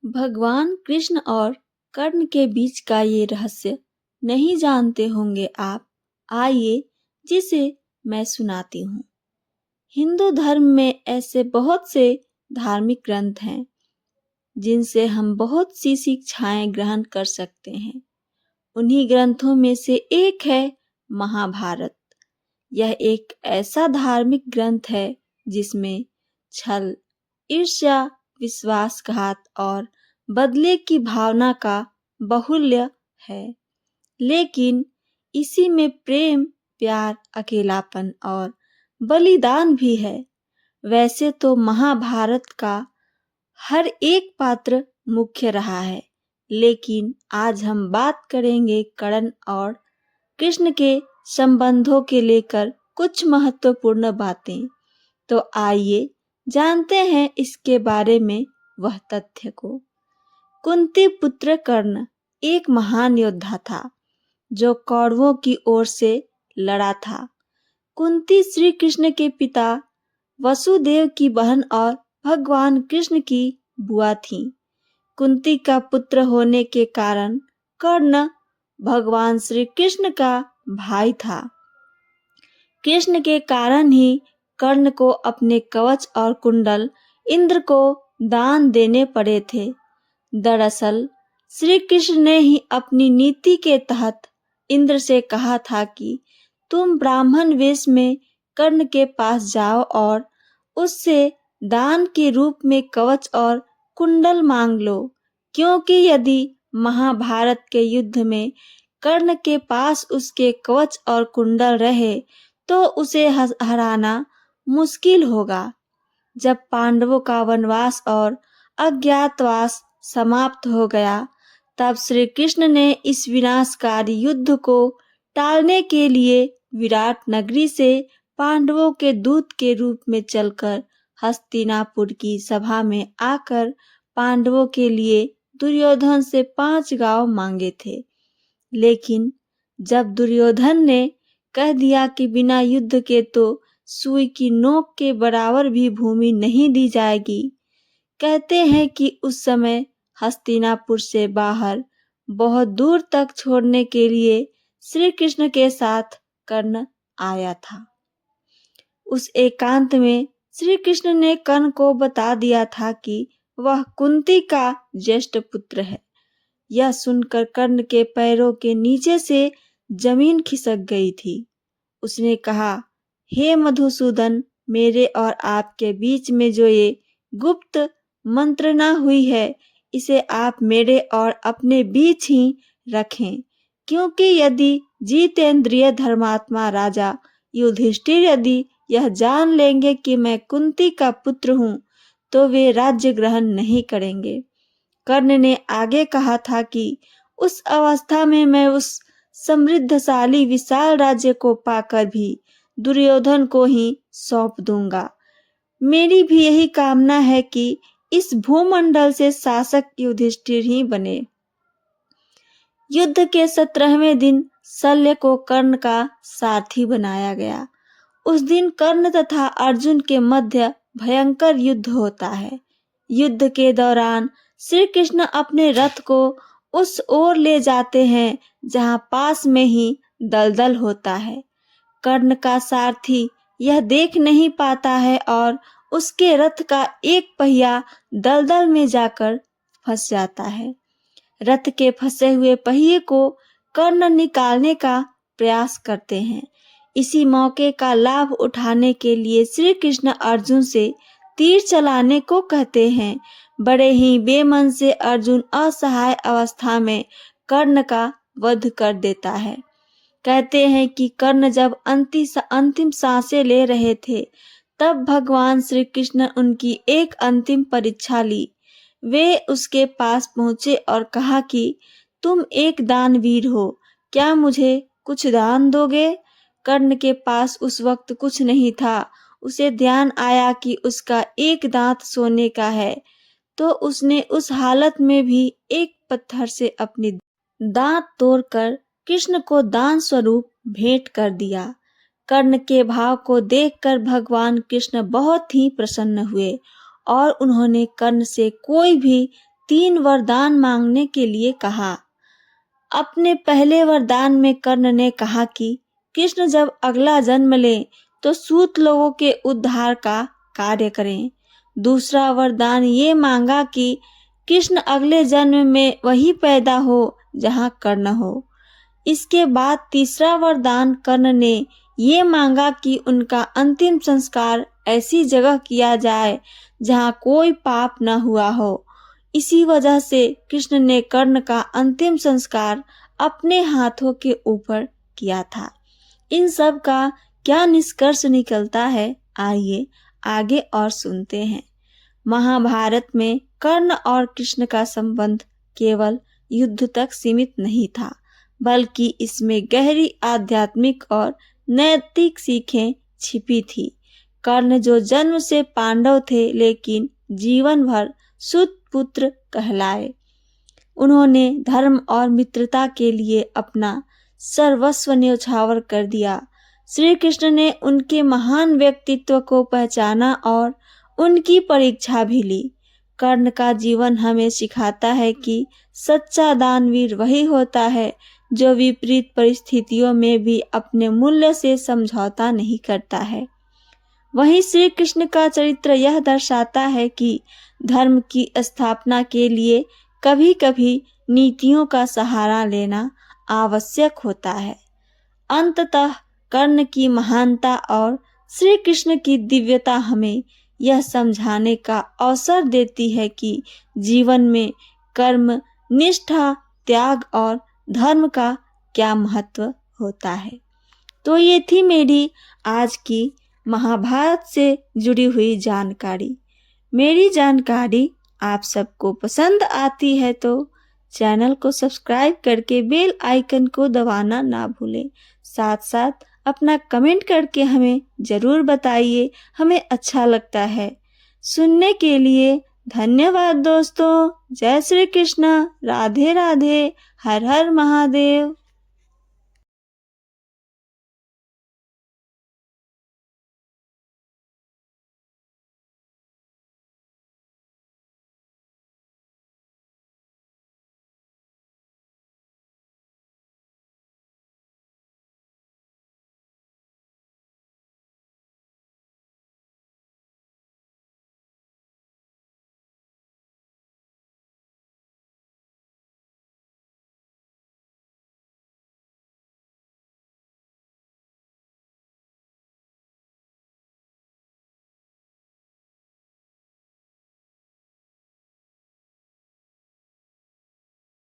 भगवान कृष्ण और कर्ण के बीच का ये रहस्य नहीं जानते होंगे आप। आइए जिसे मैं सुनाती हूँ। हिंदू धर्म में ऐसे बहुत से धार्मिक ग्रंथ हैं जिनसे हम बहुत सी शिक्षाएं ग्रहण कर सकते हैं। उन्हीं ग्रंथों में से एक है महाभारत। यह एक ऐसा धार्मिक ग्रंथ है जिसमें छल, ईर्ष्या, विश्वासघात और बदले की भावना का बाहुल्य है। लेकिन इसी में प्रेम, प्यार, अकेलापन और बलिदान भी है। वैसे तो महाभारत का हर एक पात्र मुख्य रहा है, लेकिन आज हम बात करेंगे कर्ण और कृष्ण के संबंधों के लेकर कुछ महत्वपूर्ण बातें। तो आइए जानते हैं इसके बारे में वह तथ्य को। कुंती पुत्र कर्ण एक महान योद्धा था जो कौरवों की ओर से लड़ा था। कुंती श्री कृष्ण के पिता वसुदेव की बहन और भगवान कृष्ण की बुआ थी। कुंती का पुत्र होने के कारण कर्ण भगवान श्री कृष्ण का भाई था। कृष्ण के कारण ही कर्ण को अपने कवच और कुंडल इंद्र को दान देने पड़े थे। दरअसल श्री कृष्ण ने ही अपनी नीति के तहत इंद्र से कहा था कि तुम ब्राह्मण वेश में कर्ण के पास जाओ और उससे दान के रूप में कवच और कुंडल मांग लो, क्योंकि यदि महाभारत के युद्ध में कर्ण के पास उसके कवच और कुंडल रहे तो उसे हराना मुश्किल होगा। जब पांडवों का वनवास और अज्ञातवास समाप्त हो गया, तब श्री कृष्ण ने इस विनाशकारी युद्ध को टालने के लिए विराट नगरी से पांडवों के दूत के रूप में चलकर हस्तिनापुर की सभा में आकर पांडवों के लिए दुर्योधन से 5 गांव मांगे थे। लेकिन जब दुर्योधन ने कह दिया कि बिना युद्ध के तो सुई की नोक के बराबर भी भूमि नहीं दी जाएगी, कहते हैं कि उस समय हस्तिनापुर से बाहर बहुत दूर तक छोड़ने के लिए श्री कृष्ण के साथ कर्ण आया था। उस एकांत में श्री कृष्ण ने कर्ण को बता दिया था कि वह कुंती का ज्येष्ठ पुत्र है। यह सुनकर कर्ण के पैरों के नीचे से जमीन खिसक गई थी। उसने कहा, हे मधुसूदन, मेरे और आपके बीच में जो ये गुप्त मंत्रणा हुई है, इसे आप मेरे और अपने बीच ही रखें, क्योंकि यदि जितेंद्रिय धर्मात्मा राजा युधिष्ठिर यदि यह जान लेंगे कि मैं कुंती का पुत्र हूँ, तो वे राज्य ग्रहण नहीं करेंगे। कर्ण ने आगे कहा था कि उस अवस्था में मैं उस समृद्धशाली विशाल राज्य को पाकर भी दुर्योधन को ही सौंप दूंगा। मेरी भी यही कामना है कि इस भूमंडल से शासक युधिष्ठिर ही बने। युद्ध के 17वें दिन शल्य को कर्ण का सारथी बनाया गया। उस दिन कर्ण तथा अर्जुन के मध्य भयंकर युद्ध होता है। युद्ध के दौरान श्री कृष्ण अपने रथ को उस ओर ले जाते हैं जहां पास में ही दलदल होता है। कर्ण का सारथी यह देख नहीं पाता है और उसके रथ का एक पहिया दलदल में जाकर फंस जाता है। रथ के फंसे हुए पहिए को कर्ण निकालने का प्रयास करते हैं। इसी मौके का लाभ उठाने के लिए श्री कृष्ण अर्जुन से तीर चलाने को कहते हैं। बड़े ही बेमन से अर्जुन असहाय अवस्था में कर्ण का वध कर देता है। कहते हैं कि कर्ण जब अंतिम सांसें ले रहे थे, तब भगवान श्री कृष्ण उनकी एक अंतिम परीक्षा ली। वे उसके पास पहुंचे और कहा कि तुम एक दानवीर हो, क्या मुझे कुछ दान दोगे? कर्ण के पास उस वक्त कुछ नहीं था। उसे ध्यान आया कि उसका एक दांत सोने का है, तो उसने उस हालत में भी एक पत्थर से अपनी दांत तोड़कर कृष्ण को दान स्वरूप भेंट कर दिया। कर्ण के भाव को देखकर भगवान कृष्ण बहुत ही प्रसन्न हुए और उन्होंने कर्ण से कोई भी 3 वरदान मांगने के लिए कहा। अपने पहले वरदान में कर्ण ने कहा कि कृष्ण जब अगला जन्म ले तो सूत लोगों के उद्धार का कार्य करें। दूसरा वरदान ये मांगा कि कृष्ण अगले जन्म में वही पैदा हो जहां कर्ण हो। इसके बाद तीसरा वरदान कर्ण ने ये मांगा कि उनका अंतिम संस्कार ऐसी जगह किया जाए जहां कोई पाप न हुआ हो। इसी वजह से कृष्ण ने कर्ण का अंतिम संस्कार अपने हाथों के ऊपर किया था। इन सब का क्या निष्कर्ष निकलता है, आइए आगे और सुनते हैं। महाभारत में कर्ण और कृष्ण का संबंध केवल युद्ध तक सीमित नहीं था, बल्कि इसमें गहरी आध्यात्मिक और नैतिक सीखें छिपी थी। कर्ण जो जन्म से पांडव थे, लेकिन जीवन भर सूत पुत्र कहलाए। उन्होंने धर्म और मित्रता के लिए अपना सर्वस्व न्यौछावर कर दिया। श्री कृष्ण ने उनके महान व्यक्तित्व को पहचाना और उनकी परीक्षा भी ली। कर्ण का जीवन हमें सिखाता है कि सच्चा दानवीर वही होता है जो विपरीत परिस्थितियों में भी अपने मूल्य से समझौता नहीं करता है। वहीं श्री कृष्ण का चरित्र यह दर्शाता है कि धर्म की स्थापना के लिए कभी कभी नीतियों का सहारा लेना आवश्यक होता है। अंततः कर्ण की महानता और श्री कृष्ण की दिव्यता हमें यह समझाने का अवसर देती है कि जीवन में कर्म, निष्ठा, त्याग और धर्म का क्या महत्व होता है। तो ये थी मेरी आज की महाभारत से जुड़ी हुई जानकारी। मेरी जानकारी आप सबको पसंद आती है तो चैनल को सब्सक्राइब करके बेल आइकन को दबाना ना भूलें। साथ साथ अपना कमेंट करके हमें ज़रूर बताइए, हमें अच्छा लगता है। सुनने के लिए धन्यवाद दोस्तों। जय श्री कृष्ण, राधे राधे, हर हर महादेव।